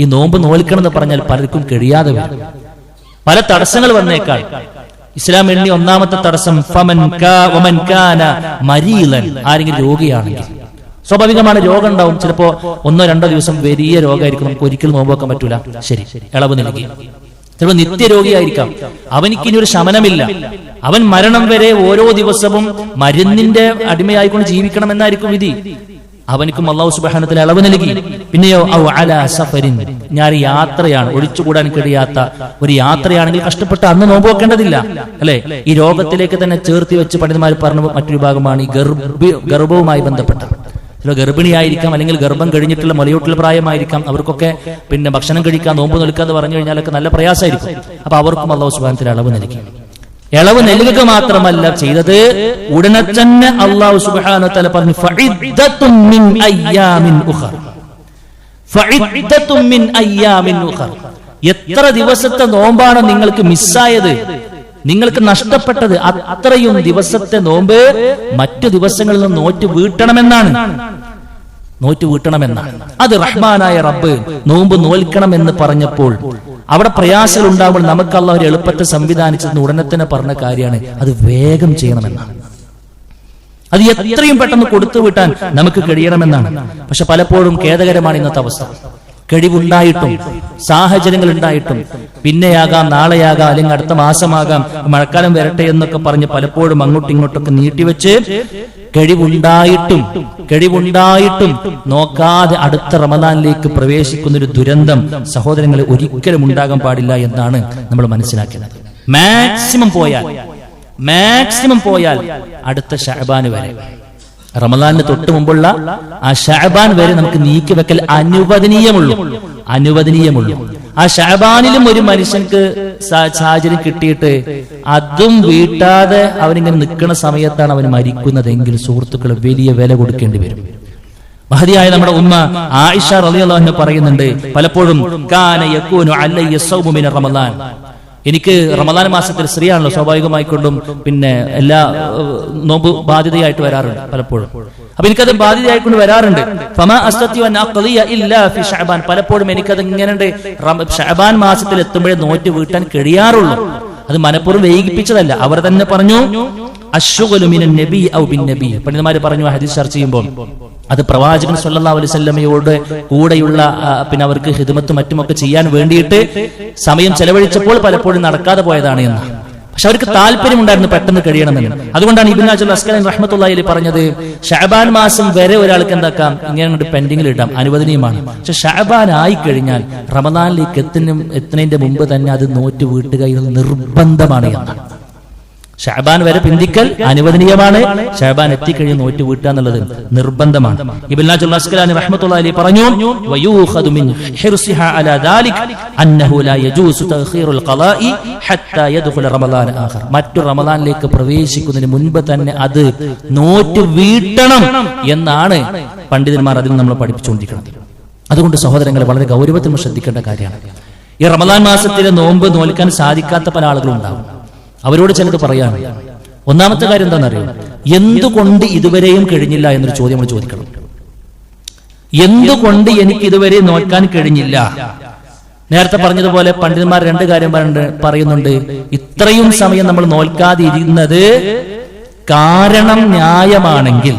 ഈ നോമ്പ് നോൽക്കണം എന്ന് പറഞ്ഞാൽ പലർക്കും കഴിയാതെ വരും. പല തടസ്സങ്ങൾ വന്നേക്കാൾ. ഇസ്ലാം എണ്ണി ഒന്നാമത്തെ തടസ്സം മരീലൻ, ആരെങ്കിലും രോഗിയാണെങ്കിൽ. സ്വാഭാവികമാണ്, രോഗം ഉണ്ടാവും. ചിലപ്പോ 1-2 ദിവസം വലിയ രോഗമായിരിക്കും, നമുക്ക് ഒരിക്കലും നോമ്പ് വെക്കാൻ പറ്റൂല. ശരി, ഇളവ് നൽകി. ചിലപ്പോൾ നിത്യരോഗിയായിരിക്കാം, അവനിക്കിനി ഒരു ശമനമില്ല, അവൻ മരണം വരെ ഓരോ ദിവസവും മരുന്നിന്റെ അടിമയായിക്കൊണ്ട് ജീവിക്കണമെന്നായിരിക്കും വിധി. അവനിക്കും അല്ലാഹു സുബ്ഹാനഹു വ തആല ഇളവ് നൽകി. പിന്നെയോ ഔ അലാ സഫരിൻ, ഞാൻ യാത്രയാണ്, ഒഴിച്ചുകൂടാൻ കഴിയാത്ത ഒരു യാത്രയാണെങ്കിൽ കഷ്ടപ്പെട്ട് അന്ന് നോമ്പ് വെക്കേണ്ടതില്ല, അല്ലെ? ഈ രോഗത്തിലേക്ക് തന്നെ ചേർത്തി വെച്ച് പണ്ഡിതന്മാർ പറഞ്ഞ മറ്റൊരു ഭാഗമാണ് ഈ ഗർഭവുമായി ബന്ധപ്പെട്ട. ചില ഗർഭിണിയായിരിക്കാം, അല്ലെങ്കിൽ ഗർഭം കഴിഞ്ഞിട്ടുള്ള മുലയൂട്ടൽ പ്രായമായിരിക്കാം. അവർക്കൊക്കെ പിന്നെ ഭക്ഷണം കഴിക്കാൻ, നോമ്പ് നിൽക്കുക എന്ന് പറഞ്ഞു കഴിഞ്ഞാലൊക്കെ നല്ല പ്രയാസമായിരിക്കും. അപ്പൊ അവർക്കും അല്ലാഹു സുബ്ഹാനഹു വ തആല ഇളവ് നൽകി. ഇളവ് നൽകുക മാത്രമല്ല ചെയ്തത്, ഉടനെ തന്നെ അല്ലാഹു സുബ്ഹാനഹു വ തആല പറഞ്ഞു ഫഇദ്ദത്തും മിൻ അയ്യാമിൻ ഉഖർ. ഫഇദ്ദത്തും മിൻ അയ്യാമിൻ ഉഖർ. എത്ര ദിവസത്തെ നോമ്പാണ് നിങ്ങൾക്ക് മിസ്സായത്, നിങ്ങൾക്ക് നഷ്ടപ്പെട്ടത്, അത്രയും ദിവസത്തെ നോമ്പ് മറ്റു ദിവസങ്ങളിൽ നിന്ന് നോറ്റ് വീട്ടണമെന്നാണ്. അത് റഹ്മാനായ റബ്ബ് നോമ്പ് നോൽക്കണമെന്ന് പറഞ്ഞപ്പോൾ അവിടെ പ്രയാസങ്ങൾ ഉണ്ടാകുമ്പോൾ നമുക്ക് അല്ലാഹു ഒരു എളുപ്പത്തെ സംവിധാനിച്ചെന്ന് ഉടനെ തന്നെ പറഞ്ഞ കാര്യമാണ്, അത് വേഗം ചെയ്യണമെന്നാണ്. അത് എത്രയും പെട്ടെന്ന് കൊടുത്തു വിട്ടാൻ നമുക്ക് കഴിയണമെന്നാണ്. പക്ഷെ പലപ്പോഴും ഖേദകരമാണ് ഇന്നത്തെ അവസ്ഥ. കഴിവുണ്ടായിട്ടും സാഹചര്യങ്ങൾ ഉണ്ടായിട്ടും പിന്നെയാകാം, നാളെയാകാം, അല്ലെങ്കിൽ അടുത്ത മാസമാകാം, മഴക്കാലം വരട്ടെ എന്നൊക്കെ പറഞ്ഞ് പലപ്പോഴും അങ്ങോട്ടും ഇങ്ങോട്ടൊക്കെ നീട്ടിവെച്ച് കഴിവുണ്ടായിട്ടും നോക്കാതെ അടുത്ത റമദാനിലേക്ക് പ്രവേശിക്കുന്ന ഒരു ദുരന്തം സഹോദരങ്ങളെ ഒരിക്കലും ഉണ്ടാകാൻ പാടില്ല എന്നാണ് നമ്മൾ മനസ്സിലാക്കുന്നത്. മാക്സിമം പോയാൽ അടുത്ത ശഅബാന് വരെ, റമദാനിന് തൊട്ട് മുമ്പുള്ള ആ ശഅബാൻ വരെ നമുക്ക് നീക്കി വെക്കൽ അനുവദനീയമുള്ളൂ. ആ ശഅബാനിലും ഒരു മനുഷ്യൻക്ക് സാഹചര്യം കിട്ടിയിട്ട് അതും വീട്ടാതെ അവനിങ്ങനെ നിൽക്കുന്ന സമയത്താണ് അവൻ മരിക്കുന്നതെങ്കിൽ സുഹൃത്തുക്കളെ വലിയ വില കൊടുക്കേണ്ടി വരും. മഹദിയായ നമ്മുടെ ഉമ്മ ആയിഷ റളിയല്ലാഹു അൻഹ പറയുന്നുണ്ട്, പലപ്പോഴും കാന യകൂനു അലയ്യ സൗമു മിന റമദാൻ, എനിക്ക് റമദാൻ മാസത്തിൽ സ്ത്രീയാണല്ലോ, സ്വാഭാവികമായിക്കൊണ്ടും പിന്നെ എല്ലാ നോമ്പ് ബാധ്യതയായിട്ട് വരാറുണ്ട് പലപ്പോഴും. അപ്പൊ എനിക്കത് ബാധ്യതയായിക്കൊണ്ട് വരാറുണ്ട്. പലപ്പോഴും എനിക്കത് ഇങ്ങനെ ശഅബാൻ മാസത്തിൽ എത്തുമ്പോഴേ നോറ്റ് വീട്ടാൻ കഴിയാറുള്ളൂ. അത് മനഃപൂർവ്വം വൈകിപ്പിച്ചതല്ല. അവർ തന്നെ പറഞ്ഞു അശ്ശുഗലു മിനൻ നബി ഔ ബിൻ നബി. പണ്ഡിതന്മാര് പറഞ്ഞു ഹദീസ് ചർച്ച ചെയ്യുമ്പോൾ അത് പ്രവാചകൻ സല്ലല്ലാഹു അലൈഹി വസല്ലമയോട് കൂടെയുള്ള പിന്നെ അവർക്ക് ഹിദ്മത്തും മറ്റുമൊക്കെ ചെയ്യാൻ വേണ്ടിയിട്ട് സമയം ചെലവഴിച്ചപ്പോൾ പലപ്പോഴും നടക്കാതെ പോയതാണ് എന്ന്. പക്ഷെ അവർക്ക് താല്പര്യമുണ്ടായിരുന്നു പെട്ടെന്ന് കഴിയണമെന്ന്. അതുകൊണ്ടാണ് ഇബ്നു ഹജർ അസ്ഖലാനി റഹ്മത്തുള്ളാഹി അലൈഹി പറഞ്ഞത്, ശഅബാൻ മാസം വരെ ഒരാൾക്ക് എന്താക്കാം, ഇങ്ങനെ പെൻഡിങ്ങിൽ ഇടാം, അനുവദനീയമാണ്. പക്ഷെ ശഅബാൻ ആയി കഴിഞ്ഞാൽ റമദാനിലേക്ക് എത്തുന്നതിന്റെ മുമ്പ് തന്നെ അത് നോറ്റ് വീട്ടുക എന്നത് നിർബന്ധമാണ് എന്നാണ്. ശഅബാൻ വരെ പിന്തിക്കൽ അനുവദനീയമാണ്, ശഅബാൻ എത്തിക്കഴിഞ്ഞ് നോറ്റ് വീട്ടുക എന്നുള്ളത് നിർബന്ധമാണ്. ഇബ്നു ഹജർ അസ്ഖലാനി റഹ്മത്തുള്ളാഹി അലൈഹി പറഞ്ഞു, വയൂഖദു മിൻ ഹിർസിഹാ അലാ ദാലിക അന്നഹു ലാ യജൂസു തഅഖീറുൽ ഖളാഇ ഹത്താ യദ്ഖുല റമദാൻ ആഖർ. മറ്റു റമദാനിലേക്ക് പ്രവേശിക്കുന്നതിന് മുൻപ് തന്നെ അത് നോറ്റ് വീട്ടണം എന്നാണ് പണ്ഡിതന്മാർ അതിൽ നമ്മൾ പഠിപ്പിച്ചുകൊണ്ടിരിക്കുന്നത്. അതുകൊണ്ട് സഹോദരങ്ങളെ വളരെ ഗൗരവത്തിൽ ശ്രദ്ധിക്കേണ്ട കാര്യമാണ്. ഈ റമദാൻ മാസത്തിലെ നോമ്പ് നോൽക്കാൻ സാധിക്കാത്ത പല ആളുകളും ഉണ്ടാവും. അവരോട് ചിലത് പറയാണ്. ഒന്നാമത്തെ കാര്യം എന്താണെന്നറിയോ, എന്തുകൊണ്ട് ഇതുവരെയും കഴിഞ്ഞില്ല എന്നൊരു ചോദ്യം നമ്മൾ ചോദിക്കണം. എന്തുകൊണ്ട് എനിക്ക് ഇതുവരെ നോക്കാൻ കഴിഞ്ഞില്ല? നേരത്തെ പറഞ്ഞതുപോലെ പണ്ഡിതന്മാർ 2 കാര്യം പറയുന്നുണ്ട്. ഇത്രയും സമയം നമ്മൾ നോൽക്കാതെ ഇരുന്നത് കാരണം ന്യായമാണെങ്കിൽ,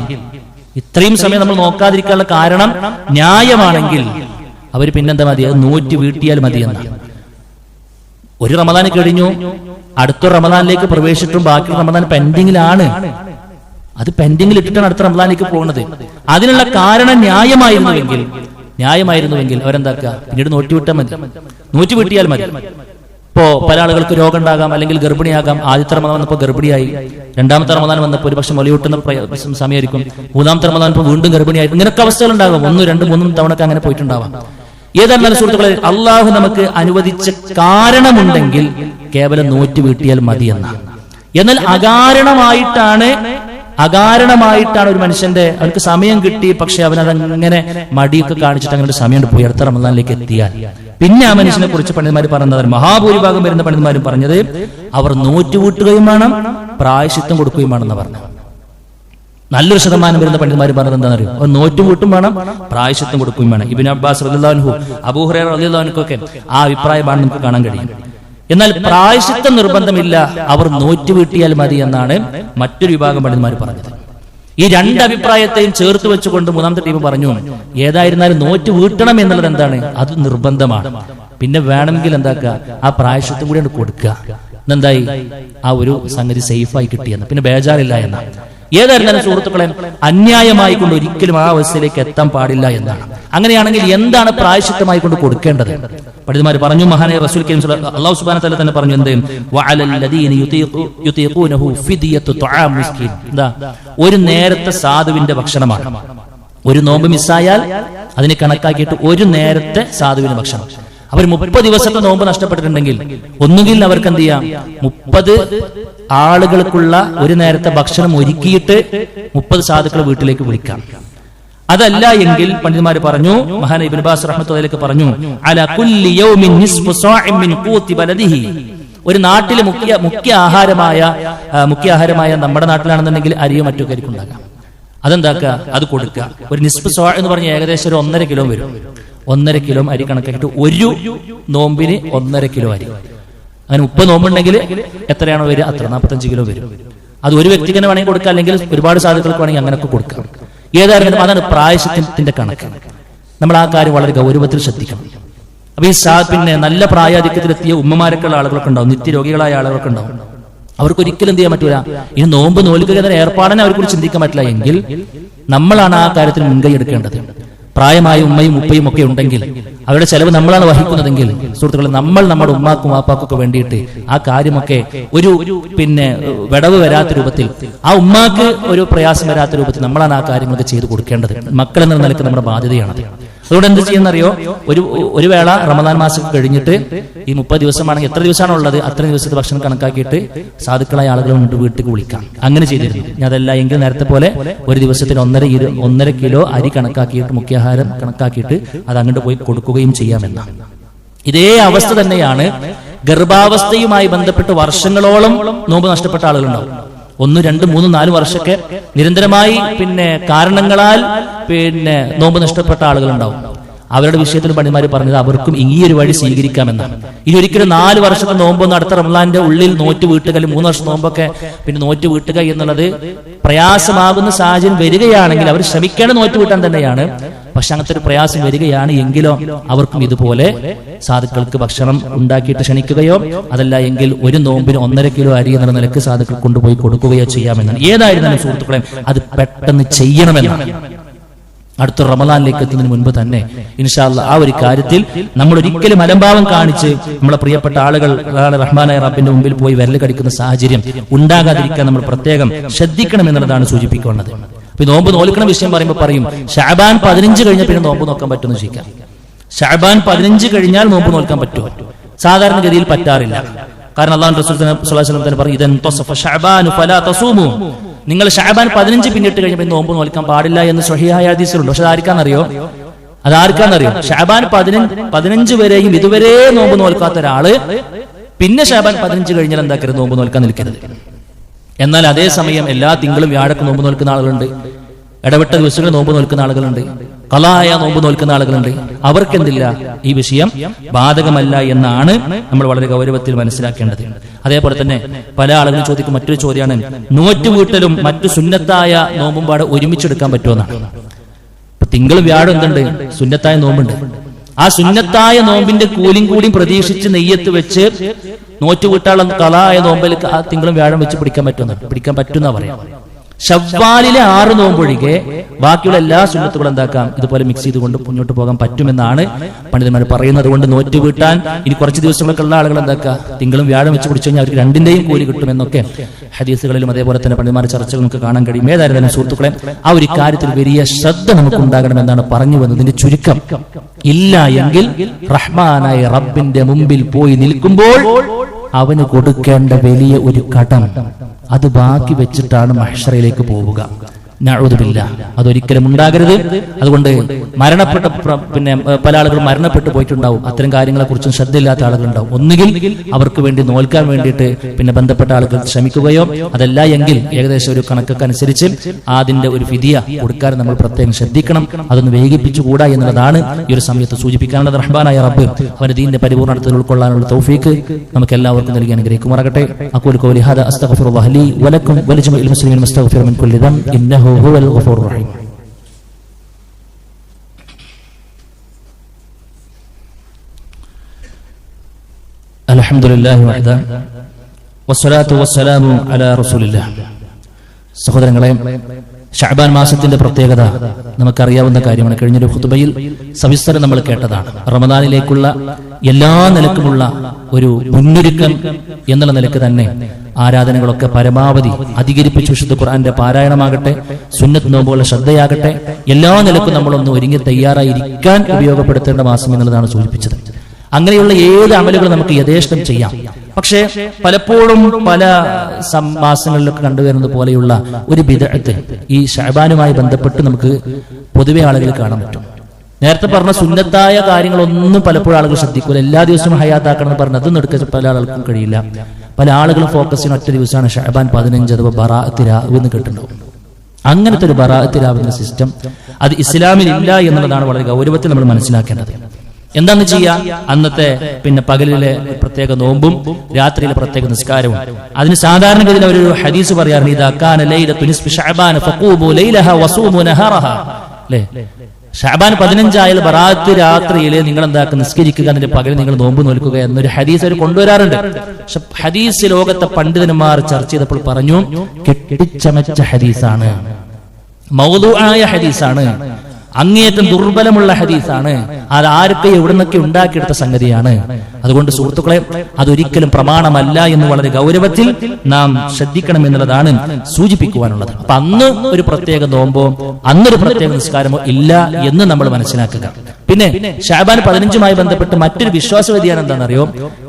ഇത്രയും സമയം നമ്മൾ നോക്കാതിരിക്കാനുള്ള കാരണം ന്യായമാണെങ്കിൽ അവർ പിന്നെന്താ മതി, അത് നോറ്റ് വീട്ടിയാൽ മതി എന്നാണ്. ഒരു റമദാൻ കഴിഞ്ഞു, അടുത്ത റമദാനിലേക്ക് പ്രവേശിച്ചിട്ടും ബാക്കി റമദാൻ പെൻഡിങ്ങിലാണ്. അത് പെൻഡിങ്ങിൽ ഇട്ടിട്ടാണ് അടുത്ത റമദാനിലേക്ക് പോകുന്നത്. അതിനുള്ള കാരണം ന്യായമായിരുന്നുവെങ്കിൽ അവരെന്താക്കുക, പിന്നീട് നോറ്റ് വീട്ടിയാൽ മതി. ഇപ്പോ പല ആളുകൾക്ക് രോഗം ഉണ്ടാകാം, അല്ലെങ്കിൽ ഗർഭിണിയാകാം. ആദ്യത്തെ റമദാൻ വന്നപ്പോൾ ഗർഭിണിയായി, രണ്ടാമത്തെ റമദാൻ വന്നപ്പോൾ ഒരുപക്ഷെ മുലയൂട്ടുന്ന സമയമായിരിക്കും, മൂന്നാമത്തെ റമദാൻ ഇപ്പോൾ വീണ്ടും ഗർഭിണിയായി. ഇങ്ങനൊക്കെ അവസ്ഥകൾ ഉണ്ടാകും. 1, 2, 3 തവണ അങ്ങനെ പോയിട്ടുണ്ടാവാം. ഏതായിരുന്നാലും സുഹൃത്തുക്കളെ, അള്ളാഹു നമുക്ക് അനുവദിച്ച കാരണമുണ്ടെങ്കിൽ കേവലം നോറ്റ് വീട്ടിയാൽ മതി എന്നാണ്. എന്നാൽ അകാരണമായിട്ടാണ് ഒരു മനുഷ്യന്റെ, അവർക്ക് സമയം കിട്ടി, പക്ഷെ അവനതങ്ങനെ മടിയൊക്കെ കാണിച്ചിട്ട് അങ്ങനെ സമയം പോയി അടുത്ത റമദാനിലേക്ക് എത്തിയാൽ പിന്നെ ആ മനുഷ്യനെ കുറിച്ച് പണ്ഡിതന്മാർ പറഞ്ഞത്, മഹാഭൂരിഭാഗം വരുന്ന പണ്ഡിതന്മാരും പറഞ്ഞത്, അവർ നോറ്റ് വീട്ടുകയും വേണം, പ്രായശ്ചിത്തം കൊടുക്കുകയും വേണമെന്ന് പറഞ്ഞു. നല്ലൊരു ശതമാനം വരുന്ന പണ്ഡിതന്മാർ പറഞ്ഞത് എന്താണെന്നറിയോ? നോറ്റും വീട്ടും വേണം, പ്രായശ്ചിത്തം കൊടുക്കുകയും വേണം. ഇബ്നു അബ്ബാസ് റളിയല്ലാഹു അൻഹു, അബൂ ഹുറൈറ റളിയല്ലാഹു അൻഹു ഒക്കെ ആ അഭിപ്രായമാണ് നമുക്ക് കാണാൻ കഴിയും. എന്നാൽ പ്രായശ്ചിത്തം നിർബന്ധമില്ല, അവർ നോറ്റു വീട്ടിയാൽ മതി എന്നാണ് മറ്റൊരു വിഭാഗം പണ്ഡിതന്മാർ പറഞ്ഞത്. ഈ രണ്ട് അഭിപ്രായത്തെയും ചേർത്ത് വെച്ചുകൊണ്ട് മൂന്നാമത്തെ ടീം പറഞ്ഞു, ഏതായിരുന്നാലും നോറ്റ് വീട്ടണം എന്നുള്ളത് എന്താണ്, അത് നിർബന്ധമാണ്. പിന്നെ വേണമെങ്കിൽ എന്താക്കുക, ആ പ്രായശ്ചിത്തം കൂടി കൊടുക്കുക. എന്തായി, ആ ഒരു സംഗതി സേഫായി കിട്ടിയെന്ന്, പിന്നെ ബേജാറില്ല എന്നാണ്. ഏതായിരുന്നാലും സുഹൃത്തുക്കളെ, അന്യായമായി കൊണ്ട് ഒരിക്കലും ആ അവസ്ഥയിലേക്ക് എത്താൻ പാടില്ല എന്നാണ്. അങ്ങനെയാണെങ്കിൽ എന്താണ് പ്രായശ്ചിത്തമായി കൊണ്ട് കൊടുക്കേണ്ടത്? പണ്ഡിതന്മാർ പറഞ്ഞു, മഹാനായ റസൂൽ കരീം അല്ലാഹു സുബ്ഹാനഹു വ തആല തന്നെ പറഞ്ഞു, എന്ത്, വഅലൽ ലദീന യുതീഖൂനഹു ഫിദിയത്തു തുആം മിസ്കീൻ. എന്താ, ഒരു നേരത്തെ സാധുവിന്റെ ഭക്ഷണമാണ്. ഒരു നോമ്പ് മിസ്സായാൽ അതിനെ കണക്കാക്കിയിട്ട് ഒരു നേരത്തെ സാധുവിന്റെ ഭക്ഷണം. അവർ 30 ദിവസത്തെ നോമ്പ് നഷ്ടപ്പെട്ടിട്ടുണ്ടെങ്കിൽ ഒന്നുകിൽ അവർക്ക് എന്ത് ചെയ്യാം, 30 ആളുകൾക്കുള്ള ഒരു നേരത്തെ ഭക്ഷണം ഒരുക്കിയിട്ട് 30 സാധുക്കളെ വീട്ടിലേക്ക് വിളിക്കാം. അതല്ല എങ്കിൽ പണ്ഡിതന്മാർ പറഞ്ഞു, മഹാനായ ഇബ്നു അബ്ബാസ് റഹ്മത്തുള്ളാഹിക്ക് പറഞ്ഞു, അലാ കുല്ലി യൗമിൻ നിസ്ഫു സാഇൻ മിൻ ഖൂതി ബലദിഹി. ഒരു നാട്ടിലെ മുഖ്യ ആഹാരമായ നമ്മുടെ നാട്ടിലാണെന്നുണ്ടെങ്കിൽ അരിയോ മറ്റൊക്കെ ആയിരിക്കും ഉണ്ടാകാം. അതെന്താക്കുക, അത് കൊടുക്കുക. ഒരു നിസ്ഫു സാ എന്ന് പറഞ്ഞ ഏകദേശം ഒരു 1.5 കിലോ വരും. 1.5 കിലോ അരി കണക്കാക്കിയിട്ട് ഒരു നോമ്പിന് 1.5 കിലോ അരി. അങ്ങനെ 30 നോമ്പുണ്ടെങ്കിൽ എത്രയാണോ വരിക അത്ര 45 കിലോ വരും. അത് ഒരു വ്യക്തിക്ക് തന്നെ വേണമെങ്കിൽ കൊടുക്കാം, അല്ലെങ്കിൽ ഒരുപാട് സാധുക്കൾക്ക് വേണമെങ്കിൽ അങ്ങനെയൊക്കെ കൊടുക്കാം. ഏതായാലും അതാണ് പ്രായശ്ചിത്തത്തിന്റെ കണക്ക്. നമ്മൾ ആ കാര്യം വളരെ ഗൗരവത്തിൽ ശ്രദ്ധിക്കണം. അപ്പൊ ഈ പിന്നെ നല്ല പ്രായാധിക്യത്തിലെത്തിയ ഉമ്മമാരൊക്കെയുള്ള ആളുകളൊക്കെ ഉണ്ടാവും, നിത്യരോഗികളായ ആളുകളൊക്കെ ഉണ്ടാവും. അവർക്ക് ഒരിക്കലും എന്ത് ചെയ്യാൻ പറ്റൂല, ഈ നോമ്പ് നോൽക്കുക എന്ന ഏർപ്പാടിനെ അവർക്ക് ചിന്തിക്കാൻ പറ്റില്ല. എങ്കിൽ നമ്മളാണ് ആ കാര്യത്തിൽ മുൻകൈ എടുക്കേണ്ടത്. പ്രായമായ ഉമ്മയും ഉപ്പയും ഒക്കെ ഉണ്ടെങ്കിൽ അവരുടെ ചെലവ് നമ്മളാണ് വഹിക്കുന്നതെങ്കിൽ സുഹൃത്തുക്കളെ, നമ്മൾ നമ്മുടെ ഉമ്മാക്കും വാപ്പാക്കും വേണ്ടിയിട്ട് ആ കാര്യമൊക്കെ ഒരു പിന്നെ വിടവ് വരാത്ത രൂപത്തിൽ, ആ ഉമ്മാക്ക് ഒരു പ്രയാസം വരാത്ത രൂപത്തിൽ നമ്മളാണ് ആ കാര്യങ്ങളൊക്കെ ചെയ്തു കൊടുക്കേണ്ടത്. മക്കൾ എന്ന നിലയ്ക്ക് നമ്മുടെ ബാധ്യതയാണത്. അതുകൊണ്ട് എന്ത് ചെയ്യുന്നറിയോ, ഒരു വേള റമദാൻ മാസം കഴിഞ്ഞിട്ട് ഈ 30 ദിവസമാണെങ്കിൽ എത്ര ദിവസമാണോ ഉള്ളത് അത്രയും ദിവസത്തെ ഭക്ഷണം കണക്കാക്കിയിട്ട് സാധുക്കളായ ആളുകളെ കൊണ്ട് വീട്ടിലേക്ക് വിളിക്കാം. അങ്ങനെ ചെയ്തിരുന്നു. ഞാൻ അതല്ല എങ്കിൽ നേരത്തെ പോലെ ഒരു ദിവസത്തിന് 1.5 കിലോ അരി കണക്കാക്കിയിട്ട് മുഖ്യാഹാരം കണക്കാക്കിയിട്ട് അത് അങ്ങോട്ട് പോയി കൊടുക്കുകയും ചെയ്യാമെന്നാണ്. ഇതേ അവസ്ഥ തന്നെയാണ് ഗർഭാവസ്ഥയുമായി ബന്ധപ്പെട്ട് വർഷങ്ങളോളം നോമ്പ് നഷ്ടപ്പെട്ട ആളുകളുണ്ടാവും. 1, 2, 3, 4 വർഷമൊക്കെ നിരന്തരമായി പിന്നെ കാരണങ്ങളാൽ പിന്നെ നോമ്പ് നഷ്ടപ്പെട്ട ആളുകളുണ്ടാവും. അവരുടെ വിഷയത്തിൽ പണ്ഡിതന്മാർ പറഞ്ഞത് അവർക്കും ഈ ഒരു വഴി സ്വീകരിക്കാമെന്നാണ്. ഇനി ഒരിക്കലും 4 വർഷത്തെ നോമ്പൊന്നും അടുത്ത റമളാന്റെ ഉള്ളിൽ നോറ്റ് വീട്ടുക, 3 വർഷം നോമ്പൊക്കെ പിന്നെ നോറ്റ് വീട്ടുക എന്നുള്ളത് പ്രയാസമാകുന്ന സാഹചര്യം വരികയാണെങ്കിൽ അവർ ശ്രമിക്കേണ്ട നോറ്റ് വീട്ടാൻ തന്നെയാണ്. പക്ഷെ അങ്ങനത്തെ ഒരു പ്രയാസം വരികയാണ് എങ്കിലോ അവർക്കും ഇതുപോലെ സാധുക്കൾക്ക് ഭക്ഷണം ഉണ്ടാക്കിയിട്ട് ക്ഷണിക്കുകയോ അതല്ല എങ്കിൽ ഒരു നോമ്പിന് 1.5 കിലോ അരി എന്ന നിലക്ക് സാധുക്കൾ കൊണ്ടുപോയി കൊടുക്കുകയോ ചെയ്യാമെന്നാണ്. ഏതായിരുന്നാലും സുഹൃത്തുക്കളെ, അത് പെട്ടെന്ന് ചെയ്യണമെന്നാണ്. അടുത്ത റമളാനിലേക്ക് എത്തുന്നതിന് മുൻപ് തന്നെ ഇൻഷാ അല്ലാഹ് ആ ഒരു കാര്യത്തിൽ നമ്മൾ ഒരിക്കലും അലംഭാവം കാണിച്ച് നമ്മളെ പ്രിയപ്പെട്ട ആളുകൾ റഹ്മാനായ റബ്ബിന്റെ മുമ്പിൽ പോയി വിരൽ കടിക്കുന്ന സാഹചര്യം ഉണ്ടാകാതിരിക്കാൻ നമ്മൾ പ്രത്യേകം ശ്രദ്ധിക്കണം എന്നുള്ളതാണ് സൂചിപ്പിക്കുന്നത്. അപ്പൊ നോമ്പ് നോൽക്കണ വിഷയം പറയുമ്പോൾ പറയും, ഷഅബാൻ 15 കഴിഞ്ഞാൽ പിന്നെ നോമ്പ് നോക്കാൻ പറ്റുമെന്ന് ചോദിക്കാം. ഷഅബാൻ 15 കഴിഞ്ഞാൽ നോമ്പ് നോൽക്കാൻ പറ്റുമോ? സാധാരണഗതിയിൽ പറ്റാറില്ല. കാരണം അല്ലാഹു റസൂൽ സ്വല്ലല്ലാഹു അലൈഹി വസല്ലം തന്നെ പറയും, ഇദൻ തസഫ ഷഅബാനു ഫലാ തസൂമു. നിങ്ങൾ ഷഅബാൻ 15 പിന്നിട്ട് കഴിഞ്ഞപ്പോൾ നോമ്പ് നോൽക്കാൻ പാടില്ല എന്ന് സ്വഹീഹായ ഹദീസിലുണ്ട്. പക്ഷെ അതാർക്കാന്നറിയോ? ഷഅബാൻ 15 വരെയും ഇതുവരെ നോമ്പ് നോൽക്കാത്ത ഒരാള് പിന്നെ ഷഅബാൻ 15 കഴിഞ്ഞാൽ എന്താക്കരുത്, നോമ്പ് നോൽക്കാൻ നിൽക്കരുത്. എന്നാൽ അതേസമയം എല്ലാ തിങ്കളും വ്യാഴക്കും നോമ്പ് നോൽക്കുന്ന ആളുകളുണ്ട്, ഇടവിട്ട ദിവസങ്ങളിൽ നോമ്പ് നോൽക്കുന്ന ആളുകളുണ്ട്, ഖളായ നോമ്പ് നോൽക്കുന്ന ആളുകളുണ്ട്. അവർക്കെന്തില്ല, ഈ വിഷയം ബാധകമല്ല എന്നാണ് നമ്മൾ വളരെ ഗൗരവത്തിൽ മനസ്സിലാക്കേണ്ടത്. അതേപോലെ തന്നെ പല ആളുകളും ചോദിക്കും മറ്റൊരു ചോദ്യമാണ്, നോറ്റുവീട്ടലും മറ്റു സുന്നത്തായ നോമ്പും പാടെ ഒരുമിച്ചെടുക്കാൻ പറ്റുമെന്നാണ്. ഇപ്പൊ തിങ്കളും വ്യാഴം എന്തുണ്ട്, സുന്നത്തായ നോമ്പുണ്ട്. ആ സുന്നത്തായ നോമ്പിന്റെ കൂലിയും കൂടിയും പ്രതീക്ഷിച്ച് നെയ്യത്ത് വെച്ച് നോറ്റുവീട്ടാളം ഖളായ നോമ്പിൽ ആ തിങ്കളും വ്യാഴം വെച്ച് പിടിക്കാൻ പറ്റുന്ന പറയാം. ശവ്വാലിലെ 6 നോമ്പൊഴികെ ബാക്കിയുള്ള എല്ലാ സുന്നത്തുകളും എന്താക്കാം, ഇതുപോലെ മിക്സ് ചെയ്തുകൊണ്ട് മുന്നോട്ട് പോകാൻ പറ്റുമെന്നാണ് പണ്ഡിതന്മാർ പറയുന്നത്. അതുകൊണ്ട് നോറ്റ് വീട്ടാൻ ഇനി കുറച്ച് ദിവസങ്ങളൊക്കെ ഉള്ള ആളുകൾ എന്താക്കുക, തിങ്കളും വ്യാഴം വെച്ച് പിടിച്ചു കഴിഞ്ഞാൽ അവർക്ക് രണ്ടിന്റെയും കൂലി കിട്ടുമെന്നൊക്കെ ഹദീസുകളിലും അതേപോലെ തന്നെ പണ്ഡിതന്മാരുടെ ചർച്ചകൾ നമുക്ക് കാണാൻ കഴിയും. ഏതായാലും സുഹൃത്തുക്കളെ, ആ ഒരു കാര്യത്തിൽ വലിയ ശ്രദ്ധ നമുക്ക് ഉണ്ടാകണമെന്നാണ് പറഞ്ഞു വന്നതിന്റെ ചുരുക്കം. ഇല്ല എങ്കിൽ റഹ്മാനായ റബ്ബിന്റെ മുമ്പിൽ പോയി നിൽക്കുമ്പോൾ അവന് കൊടുക്കേണ്ട വലിയ ഒരു കടം അത് ബാക്കി വെച്ചിട്ടാണ് മഹ്ശറയിലേക്ക് പോവുക. നഊദുബില്ലാ, അതൊരിക്കലും ഉണ്ടാകരുത്. അതുകൊണ്ട് മരണപ്പെട്ട പല ആളുകളും മരണപ്പെട്ടു പോയിട്ടുണ്ടാവും. അത്തരം കാര്യങ്ങളെ കുറിച്ചും ശ്രദ്ധയില്ലാത്ത ആളുകളുണ്ടാവും. ഒന്നുകിൽ അവർക്ക് വേണ്ടി നോൽക്കാൻ വേണ്ടിയിട്ട് ബന്ധപ്പെട്ട ആളുകൾ ശ്രമിക്കുകയോ, അതല്ല എങ്കിൽ ഏകദേശം ഒരു കണക്കൊക്കെ അനുസരിച്ച് അതിന്റെ ഒരു ഫിദിയ കൊടുക്കാൻ നമ്മൾ പ്രത്യേകം ശ്രദ്ധിക്കണം. അതൊന്ന് വൈകിപ്പിച്ചുകൂടാ എന്നുള്ളതാണ് ഈ ഒരു സമയത്ത് സൂചിപ്പിക്കാനുള്ളത്. റഹ്മാനായ റബ്ബ് അവന്റെ ദീനിന്റെ പരിപൂർണ്ണത്തിൽ ഉൾക്കൊള്ളാനുള്ള തൗഫീക്ക് നമുക്ക് എല്ലാവർക്കും നൽകി അനുഗ്രഹിക്കുമാറാകട്ടെ. അഖൂലു ഖൗലി ഹാദാ അസ്തഗ്ഫിറുല്ലാഹ ലി വലക്കും വലിജമീഇൽ മുസ്ലിമീൻ വസ്തഗ്ഫിറു മിൻ കുല്ലി ദംബ് ഇന്നഹു ഹുവൽ ഗഫൂറുർ റഹീം. അൽഹംദുലില്ലാഹി വഹദ വസ്സലാത്തു വസ്സലാമു അലാ റസൂലില്ലാഹ്. സഹോദരങ്ങളെ, ശഅബാൻ മാസത്തിന്റെ പ്രത്യേകത നമുക്കറിയാവുന്ന കാര്യമാണ്. കഴിഞ്ഞൊരു ഖുതുബയിൽ സവിസ്തരം നമ്മൾ കേട്ടതാണ്. റമദാനിലേക്കുള്ള എല്ലാ നിലക്കുമുള്ള ഒരു മുന്നൊരുക്കം എന്നുള്ള നിലക്ക് തന്നെ ആരാധനകളൊക്കെ പരമാവധി അധികരിപ്പിച്ച് വിശുദ്ധ ഖുർആന്റെ പാരായണമാകട്ടെ, സുന്നത്ത് നോമ്പുകളുടെ ശ്രദ്ധയാകട്ടെ, എല്ലാ നിലക്കും നമ്മളൊന്ന് ഒരുങ്ങി തയ്യാറായിരിക്കാൻ ഉപയോഗപ്പെടുത്തേണ്ട മാസം എന്നുള്ളതാണ് സൂചിപ്പിച്ചത്. അങ്ങനെയുള്ള ഏത് അമലുകളും നമുക്ക് യഥേഷ്ടം ചെയ്യാം. പക്ഷേ പലപ്പോഴും പല മാസങ്ങളിലൊക്കെ കണ്ടുവരുന്നത് പോലെയുള്ള ഒരു ബിദ്അത്ത് ഈ ശഅബാനുമായി ബന്ധപ്പെട്ട് നമുക്ക് പൊതുവെ ആളുകൾ കാണാൻ പറ്റും. നേരത്തെ പറഞ്ഞ സുന്നത്തായ കാര്യങ്ങളൊന്നും പലപ്പോഴും ആളുകൾ ശ്രദ്ധിക്കൂല. എല്ലാ ദിവസവും ഹയാത്താക്കണം എന്ന് പറഞ്ഞത് അതൊന്നും എടുക്കാൻ പല ആളുകൾക്കും കഴിയില്ല. പല ആളുകളും ഫോക്കസ് ചെയ്യുന്ന ഒറ്റ ദിവസമാണ് ശഅബാൻ 15 അഥവാ ബറാഅത്ത് രാവ് എന്ന് കേട്ടിട്ടുണ്ടാവും. അങ്ങനത്തെ ഒരു ബറാഅത്ത് രാവിന്റെ സിസ്റ്റം അത് ഇസ്ലാമിൽ ഇല്ല എന്നുള്ളതാണ് വളരെ ഗൗരവത്തിൽ നമ്മൾ മനസ്സിലാക്കേണ്ടത്. എന്താന്ന് ചെയ്യാ, അന്നത്തെ പകലിലെ പ്രത്യേക നോമ്പും രാത്രിയിലെ പ്രത്യേക നിസ്കാരവും. അതിന് സാധാരണഗതിയിൽ അവരൊരു ഹദീസ് പറയാറുണ്ട്, ഇദാ കാന ലൈലത്തു നിസ്ഫി ശഅബാൻ ഫഖൂമു ലൈലഹാ വസൂമു നഹാറഹാ. അല്ലേ, ശഅബാൻ 15 ആയാൽ ബറാഅത്ത് രാത്രിയിൽ നിങ്ങൾ എന്താക്കുക, നിസ്കരിക്കുക, അതിന്റെ പകൽ നിങ്ങൾ നോമ്പ് നോൽക്കുക എന്നൊരു ഹദീസ് അവർ കൊണ്ടുവരാറുണ്ട്. പക്ഷെ ഹദീസ് ലോകത്തെ പണ്ഡിതന്മാർ ചർച്ച ചെയ്തപ്പോൾ പറഞ്ഞു, കെട്ടിച്ചമച്ച ഹദീസാണ്, മൗദൂആയ ഹദീസാണ്, അങ്ങേയറ്റം ദുർബലമുള്ള ഹദീസാണ്, അത് ആരൊക്കെ എവിടുന്നൊക്കെ ഉണ്ടാക്കിയെടുത്ത സംഗതിയാണ്. അതുകൊണ്ട് സുഹൃത്തുക്കളെ, അതൊരിക്കലും പ്രമാണമല്ല എന്ന് വളരെ ഗൗരവത്തിൽ നാം ശ്രദ്ധിക്കണം എന്നുള്ളതാണ് സൂചിപ്പിക്കുവാനുള്ളത്. അപ്പൊ അന്ന് ഒരു പ്രത്യേക നോമ്പോ അന്നൊരു പ്രത്യേക നിസ്കാരമോ ഇല്ല എന്ന് നമ്മൾ മനസ്സിലാക്കുക. പിന്നെ ശഅബാൻ 15 ബന്ധപ്പെട്ട് മറ്റൊരു വിശ്വാസ വ്യതിയാനം എന്താണെന്നറിയോ,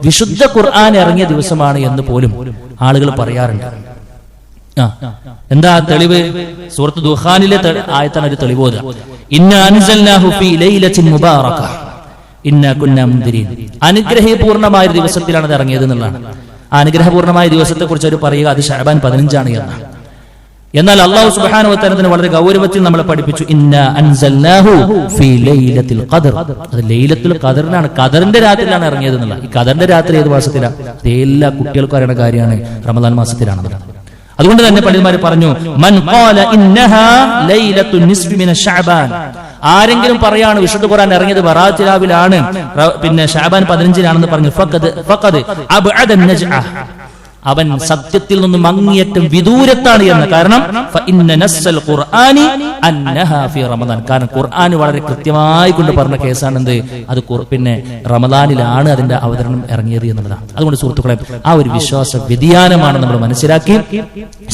വിശുദ്ധ ഖുർആൻ ഇറങ്ങിയ ദിവസമാണ് എന്ന് പോലും ആളുകൾ പറയാറുണ്ട്. എന്താ തെളിവ്? സൂറത്ത് ദുഖാനിലെ ആയത്താണ് ഒരു തെളിവ്. ഇന്നാ അൻസൽനാഹു ഫീ ലൈലത്തിൻ മുബാറക ഇന്നാ കുന്നാ മുൻദിരീൻ. അനുഗ്രഹപൂർണമായ ഒരു ദിവസത്തിലാണ് ഇത് ഇറങ്ങിയത് എന്നുള്ളതാണ്. ആ അനുഗ്രഹപൂർണമായ ദിവസത്തെ കുറിച്ച് അവർ പറയുക അത് ശഅബാൻ 15 എന്നാണ്. എന്നാൽ അല്ലാഹു സുബ്ഹാനഹു വ തആല വളരെ ഗൗരവത്തിൽ നമ്മളെ പഠിപ്പിച്ചു, ഇന്നാ അൻസൽനാഹു ഫീ ലൈലത്തിൽ ഖദർ. അത് ലൈലത്തുൽ ഖദറിനാണ്, ഖദറിന്റെ രാത്രിയിലാണ് ഇറങ്ങിയത് എന്നുള്ള. ഈ ഖദറിന്റെ രാത്രി ഏത് മാസത്തിലാണ്? എല്ലാ കുട്ടികൾക്കും അറിയുന്ന കാര്യമാണ്, റമദാൻ മാസത്തിലാണ്. അതുകൊണ്ട് തന്നെ പണ്ഡിതന്മാർ പറഞ്ഞു, മൻ ഖാല ഇന്നഹാ ലൈലത്തു നിസ്ഫി മിന ശഅബാൻ. ആരെങ്കിലും പറയാണ് വിശുദ്ധ ഖുർആൻ ഇറങ്ങിയത് ബറാഅത്ത് രാവിലാണ്, ശഅബാൻ 15 പറഞ്ഞു, ഫഖദ് അബ്അദ നജ്അ, അവൻ സത്യത്തിൽ നിന്നും അങ്ങേയറ്റം വിദൂരത്താണ് എന്ന്. കാരണം കാരണം ഖുർആൻ വളരെ കൃത്യമായി കൊണ്ട് പറഞ്ഞ കേസാണ് എന്ത്, അത് റമദാനിലാണ് അതിന്റെ അവതരണം ഇറങ്ങിയത് എന്നുള്ളതാണ്. അതുകൊണ്ട് സുഹൃത്തുക്കളെ, ആ ഒരു വിശ്വാസ വ്യതിയാനമാണ് നമ്മൾ മനസ്സിലാക്കി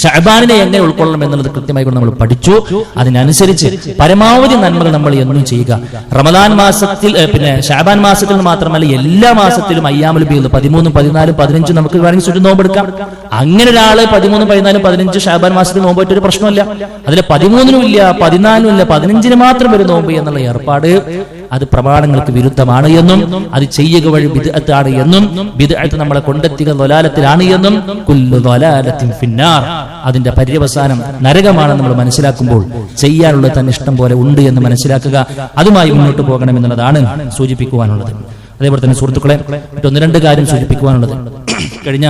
ശഅബാനിനെ എങ്ങനെ ഉൾക്കൊള്ളണം എന്നുള്ളത് കൃത്യമായി കൊണ്ട് നമ്മൾ പഠിച്ചു. അതിനനുസരിച്ച് പരമാവധി നന്മകൾ നമ്മൾ എന്നും ചെയ്യുക. റമദാൻ മാസത്തിൽ ശഅബാൻ മാസത്തിൽ മാത്രമല്ല എല്ലാ മാസത്തിലും അയ്യാമുൽ ബീദ് 13, 14, 15 നമുക്ക് വേണമെങ്കിൽ ചുറ്റും നോമ്പെടുക്കാം. അങ്ങനെ ഒരാള് 13, 14, 15 ശഅബാൻ മാസത്തിൽ നോമ്പ് ഒരു പ്രശ്നമില്ല. അതിലെ 13 ഇല്ല, 14 ഇല്ല, 15 മാത്രം ഒരു നോമ്പ് എന്നുള്ള ഏർപ്പാട് അത് പ്രമാണങ്ങൾക്ക് വിരുദ്ധമാണ് എന്നും അത് ചെയ്യുക വഴി ബിദ്അത്താണ് എന്നും ബിദ്അത്ത് നമ്മളെ കൊണ്ടെത്തിയ ദലാലത്തിലാണ് എന്നും കുല്ലു ദലാലത്തിൻ ഫിന്നാർ, അതിന്റെ പര്യവസാനം നരകമാണെന്ന് നമ്മൾ മനസ്സിലാക്കുമ്പോൾ ചെയ്യാനുള്ളത് തന്നെ ഇഷ്ടം പോലെ ഉണ്ട് എന്ന് മനസ്സിലാക്കുക. അതുമായി മുന്നോട്ട് പോകണമെന്നുള്ളതാണ് സൂചിപ്പിക്കുവാനുള്ളത്. അതേപോലെ തന്നെ സുഹൃത്തുക്കളെ, ഒന്ന് രണ്ട് കാര്യം സൂചിപ്പിക്കുവാനുള്ളത്. കഴിഞ്ഞ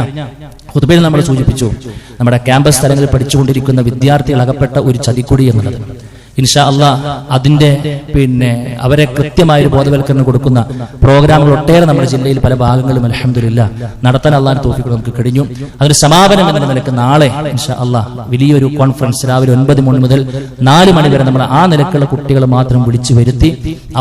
ഖുതുബയിൽ നമ്മൾ സൂചിപ്പിച്ചു, നമ്മുടെ ക്യാമ്പസ് തലങ്ങളിൽ പഠിച്ചുകൊണ്ടിരിക്കുന്ന വിദ്യാർത്ഥികൾ അകപ്പെട്ട ഒരു ചതിക്കുടി എന്നുള്ളത്. ഇൻഷാ അല്ലാഹ് അതിന്റെ അവരെ കൃത്യമായ ഒരു ബോധവൽക്കരണം കൊടുക്കുന്ന പ്രോഗ്രാമുകൾ ഒട്ടേറെ നമ്മുടെ ജില്ലയിൽ പല ഭാഗങ്ങളിലും അൽഹംദുലില്ലാഹ് നടത്താൻ അല്ലാഹുവിന്റെ തൗഫീഖ് നമുക്ക് കഴിഞ്ഞു. അതിന് സമാപനം എന്ന നിലക്ക് നാളെ ഇൻഷാ അല്ലാഹ് വലിയൊരു കോൺഫറൻസ് രാവിലെ 9 മണി മുതൽ 4 മണി വരെ നമ്മൾ ആ നിലക്കുള്ള കുട്ടികളെ മാത്രം വിളിച്ചു വരുത്തി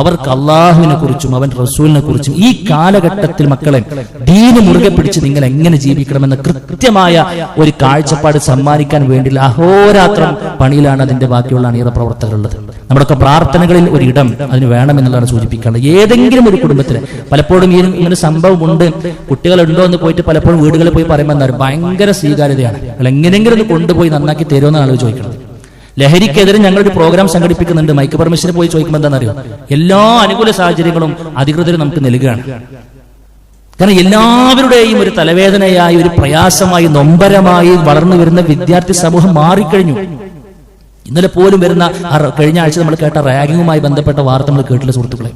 അവർക്ക് അല്ലാഹുവിനെ കുറിച്ചും അവൻ റസൂലിനെ കുറിച്ചും ഈ കാലഘട്ടത്തിൽ മക്കളെ ദീന് മുറുകെ പിടിച്ച് നിങ്ങൾ എങ്ങനെ ജീവിക്കണമെന്ന കൃത്യമായ ഒരു കാഴ്ചപ്പാട് സമ്മാനിക്കാൻ വേണ്ടി അഹോരാത്രം പണിയിലാണ് അതിന്റെ ബാക്കിയുള്ള അണിയറ പ്രവർത്തകർ ഉള്ളത്. നമ്മുടെയൊക്കെ പ്രാർത്ഥനകളിൽ ഒരു ഇടം അതിന് വേണമെന്നുള്ളതാണ് സൂചിപ്പിക്കാനുള്ളത്. ഏതെങ്കിലും ഒരു കുടുംബത്തിൽ പലപ്പോഴും ഇങ്ങനെ സംഭവമുണ്ട്, കുട്ടികളുണ്ടോ എന്ന് പോയിട്ട് പലപ്പോഴും വീടുകളിൽ പോയി പറയുമ്പോൾ ഭയങ്കര സ്വീകാര്യതയാണ്, എങ്ങനെയെങ്കിലും ഒന്ന് കൊണ്ടുപോയി നന്നാക്കി തരുമെന്നാണ് ആളുകൾ ചോദിക്കുന്നത്. ലഹരിക്കെതിരെ ഞങ്ങളൊരു പ്രോഗ്രാം സംഘടിപ്പിക്കുന്നുണ്ട്. മൈക്ക് പെർമിഷന് പോയി ചോദിക്കുമ്പോൾ എന്താണെന്നറിയോ, എല്ലാ അനുകൂല സാഹചര്യങ്ങളും അധികൃതർ നമുക്ക് നൽകുകയാണ്. കാരണം എല്ലാവരുടെയും ഒരു തലവേദനയായി, ഒരു പ്രയാസമായി, നൊമ്പരമായി വളർന്നു വരുന്ന വിദ്യാർത്ഥി സമൂഹം മാറിക്കഴിഞ്ഞു. ഇന്നലെ പോലും വരുന്ന കഴിഞ്ഞ ആഴ്ച നമ്മൾ കേട്ട റാഗിങ്ങുമായി ബന്ധപ്പെട്ട വാർത്ത നമ്മൾ കേട്ടില്ല സുഹൃത്തുക്കളെ.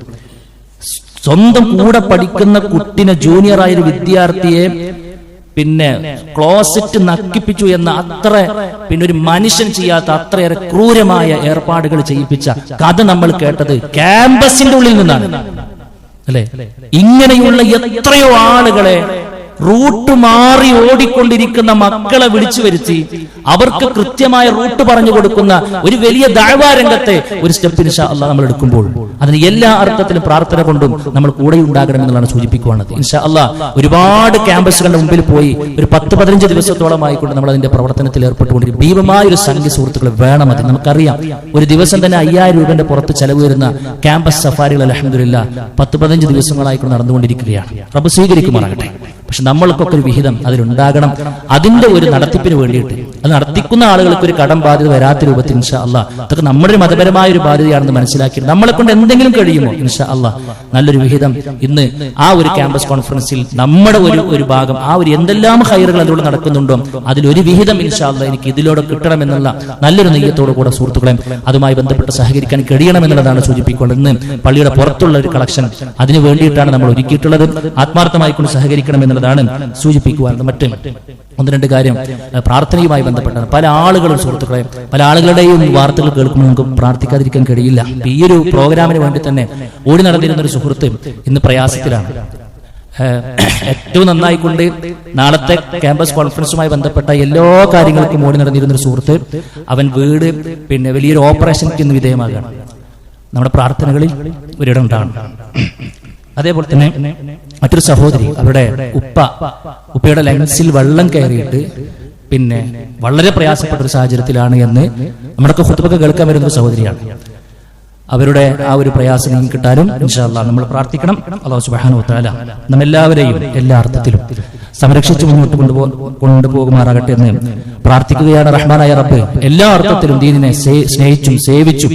സ്വന്തം കൂടെ പഠിക്കുന്ന കുട്ടിനെ, ജൂനിയറായൊരു വിദ്യാർത്ഥിയെ ക്ലോസറ്റ് നക്കിപ്പിച്ചു എന്ന അത്ര ഒരു മനുഷ്യൻ ചെയ്യാത്ത അത്രയേറെ ക്രൂരമായ ഏർപ്പാടുകൾ ചെയ്യിപ്പിച്ച കഥ നമ്മൾ കേട്ടത് ക്യാമ്പസിന്റെ ഉള്ളിൽ നിന്നാണ് അല്ലെ. ഇങ്ങനെയുള്ള എത്രയോ ആളുകളെ റൂട്ട് മാറി ഓടിക്കൊണ്ടിരിക്കുന്ന മക്കളെ വിളിച്ചു വരുത്തി അവർക്ക് കൃത്യമായ റൂട്ട് പറഞ്ഞു കൊടുക്കുന്ന ഒരു വലിയ ദഅ്വാ രംഗത്തെ ഒരു സ്റ്റെപ്പ് ഇൻഷാ അല്ലാഹ് നമ്മൾ എടുക്കുമ്പോൾ അതിന് എല്ലാ അർത്ഥത്തിലും പ്രാർത്ഥന കൊണ്ടും നമ്മൾ കൂടെ ഉണ്ടാകണമെന്നുള്ളതാണ് സൂചിപ്പിക്കുകയാണത്. ഇൻഷാ അല്ലാഹ് ഒരുപാട് ക്യാമ്പസുകളുടെ മുമ്പിൽ പോയി ഒരു 10-15 ദിവസത്തോളമായിക്കൊണ്ട് നമ്മൾ അതിന്റെ പ്രവർത്തനത്തിൽ ഏർപ്പെട്ടുകൊണ്ടിരിക്കും. ഭീമമായ ഒരു സംഖ്യ സുഹൃത്തുക്കൾ വേണം. അത് നമുക്കറിയാം. ഒരു ദിവസം തന്നെ 5000 രൂപയുടെ പുറത്ത് ചെലവ് വരുന്ന ക്യാമ്പസ് സഫാരികൾ അൽഹംദുലില്ലാഹ് 10-15 ദിവസങ്ങളായിക്കൊണ്ട് നടന്നുകൊണ്ടിരിക്കുകയാണ്. റബ്ബ് സ്വീകരിക്കുമാറാകട്ടെ. പക്ഷെ നമ്മൾക്കൊക്കെ ഒരു വിഹിതം അതിലുണ്ടാകണം. അതിന്റെ ഒരു നടത്തിപ്പിന് വേണ്ടിയിട്ട് അത് നടത്തിക്കുന്ന ആളുകൾക്ക് ഒരു കടം ബാധ്യത വരാത്ത രൂപത്തിൽ ഇൻഷാ അല്ലാഹ് അതൊക്കെ നമ്മുടെ ഒരു മതപരമായ ഒരു ബാധ്യതയാണെന്ന് മനസ്സിലാക്കി നമ്മളെ കൊണ്ട് എന്തെങ്കിലും കഴിയുമോ ഇൻഷാ അല്ലാഹ് നല്ലൊരു വിഹിതം ഇന്ന് ആ ഒരു ക്യാമ്പസ് കോൺഫറൻസിൽ നമ്മുടെ ഒരു ഭാഗം ആ ഒരു എന്തെല്ലാം ഹൈറുകൾ അതിലൂടെ നടക്കുന്നുണ്ടോ അതിലൊരു വിഹിതം ഇൻഷാ അല്ലാഹ് എനിക്ക് ഇതിലൂടെ കിട്ടണമെന്നുള്ള നല്ലൊരു നെയ്യത്തോടു കൂടെ സുഹൃത്തുക്കളെ അതുമായി ബന്ധപ്പെട്ട് സഹകരിക്കാൻ കഴിയണമെന്നുള്ളതാണ് സൂചിപ്പിക്കുന്നത്. ഇന്ന് പള്ളിയുടെ പുറത്തുള്ള ഒരു കളക്ഷൻ അതിനു വേണ്ടിയിട്ടാണ് നമ്മൾ ഒരുക്കിയിട്ടുള്ളത്. ആത്മാർത്ഥമായി കൊണ്ട് സഹകരിക്കണമെന്നുള്ളതാണ് സൂചിപ്പിക്കുവാൻ. മറ്റ് 1-2 കാര്യം പ്രാർത്ഥനയുമായി ബന്ധപ്പെട്ടാണ്. പല ആളുകളും സുഹൃത്തുക്കളെ പല ആളുകളുടെയും വാർത്തകൾ കേൾക്കുമ്പോൾ നമുക്ക് പ്രാർത്ഥിക്കാതിരിക്കാൻ കഴിയില്ല. ഈ ഒരു പ്രോഗ്രാമിന് വേണ്ടി തന്നെ ഓടി നടന്നിരുന്ന ഒരു സുഹൃത്ത് ഇന്ന് പ്രയാസത്തിലാണ്. ഏറ്റവും നന്നായിക്കൊണ്ട് നാളത്തെ ക്യാമ്പസ് കോൺഫറൻസുമായി ബന്ധപ്പെട്ട എല്ലാ കാര്യങ്ങൾക്കും ഓടി നടന്നിരുന്ന ഒരു സുഹൃത്ത് അവൻ വീട് വലിയൊരു ഓപ്പറേഷൻക്ക് ഇന്ന് വിധേയമാകുകയാണ്. നമ്മുടെ പ്രാർത്ഥനകളിൽ ഒരിടം ഉണ്ടാകണം. അതേപോലെ തന്നെ മറ്റൊരു സഹോദരി അവരുടെ ഉപ്പയുടെ ലങ്സിൽ വെള്ളം കയറിയിട്ട് വളരെ പ്രയാസപ്പെട്ട ഒരു സാഹചര്യത്തിലാണ് എന്ന് നമ്മുടെയൊക്കെ ഖുത്ബയൊക്കെ കേൾക്കാൻ വരുന്ന ഒരു സഹോദരിയാണ്. അവരുടെ ആ ഒരു പ്രയാസം നീങ്ങി കിട്ടാനും ഇൻഷാ അല്ലാഹ് നമ്മൾ പ്രാർത്ഥിക്കണം. അല്ലാഹു സുബ്ഹാനഹു വ തആല നമ്മെല്ലാവരെയും എല്ലാ അർത്ഥത്തിലും സംരക്ഷിച്ചു മുന്നോട്ട് കൊണ്ടുപോകുമാറാകട്ടെ എന്ന് പ്രാർത്ഥിക്കുകയാണ്. റഹ്മാനായ റബ്ബ് എല്ലാ അർത്ഥത്തിലും ദീനിനെ സ്നേഹിച്ചും സേവിച്ചും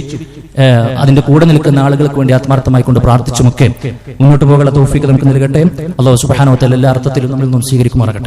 അതിന്റെ കൂടെ നിൽക്കുന്ന ആളുകൾക്ക് വേണ്ടി ആത്മാർത്ഥമായി കൊണ്ട് പ്രാർത്ഥിച്ചുമൊക്കെ മുന്നോട്ട് പോകാനുള്ള തൗഫീഖ് നമുക്ക് നൽകട്ടെ. അല്ലാഹു സുബ്ഹാനഹു വ തആല എല്ലാ അർത്ഥത്തിലും നമ്മളിൽ നിന്നും സ്വീകരിക്കുമാറാകട്ടെ.